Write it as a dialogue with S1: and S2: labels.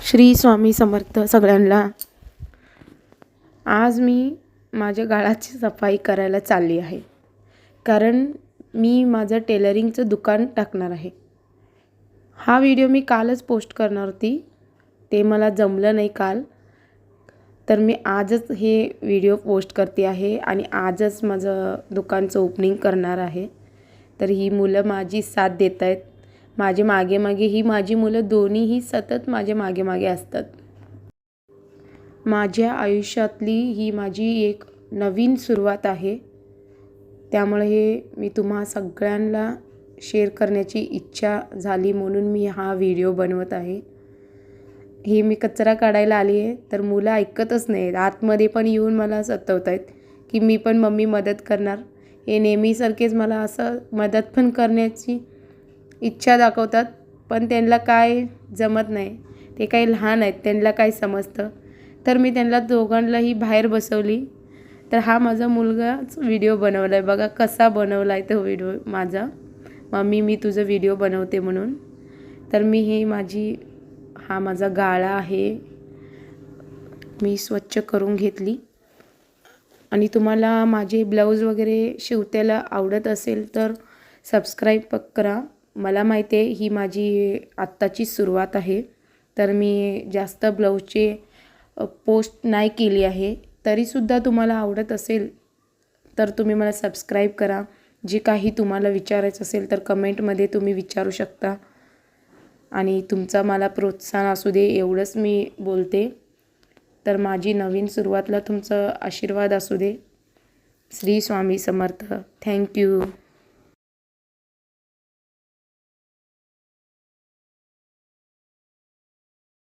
S1: श्री स्वामी समर्थ सगळ्यांना। आज मी माझ्या गाळाची सफाई करायला चालली आहे, कारण मी माझं टेलरिंगचं दुकान टाकणार आहे। हा व्हिडिओ मी कालच पोस्ट करणार होती, ते मला जमलं नाही काल, तर मी आजच हे व्हिडिओ पोस्ट करते आहे आणि आजच माझं दुकानचं ओपनिंग करणार आहे। तर ही मुलं माझी साथ देत आहेत, माझे मागे मागे ही माझी मुलं दोन्हीही सतत माझे मागे मागे असतात। माझ्या आयुष्यातली ही माझी एक नवीन सुरुवात आहे, त्यामुळे हे मी तुम्हा सगळ्यांना शेअर करण्याची इच्छा झाली म्हणून मी हा व्हिडिओ बनवत आहे। हे मी कचरा काढायला आली आहे, तर मुलं ऐकतच नाहीत, आतमध्ये पण येऊन मला सतवत आहेत की मी पण मम्मी मदत करणार। हे नेहमीसारखेच मला असं मदत पण करण्याची इच्छा दाखवतात, पण त्यांना काय जमत नाही, ते काही लहान आहेत, त्यांना काय समजतं। तर मी त्यांना दोघांनाही बाहेर बसवली। तर हा माझा मुलगाच व्हिडिओ बनवला आहे, बघा कसा बनवला आहे तो व्हिडिओ माझा, मम्मी मी तुझा व्हिडिओ बनवते म्हणून। तर मी हा माझा गाळा आहे, मी स्वच्छ करून घेतली। आणि तुम्हाला माझे ब्लाऊज वगैरे शिवताना आवडत असेल तर सबस्क्राईब करा। मला माहिती आहे ही माझी आत्ताची सुरुवात आहे, तर मी जास्त ब्लाऊजचे पोस्ट नाही केली आहे। तरीसुद्धा तुम्हाला आवडत असेल तर तुम्ही मला सबस्क्राईब करा। जे काही तुम्हाला विचारायचं असेल तर कमेंटमध्ये तुम्ही विचारू शकता, आणि तुमचा मला प्रोत्साहन असू दे एवढंच मी बोलते। तर माझी नवीन सुरुवातला तुमचा आशीर्वाद असू दे। श्री स्वामी समर्थ। थँक्यू।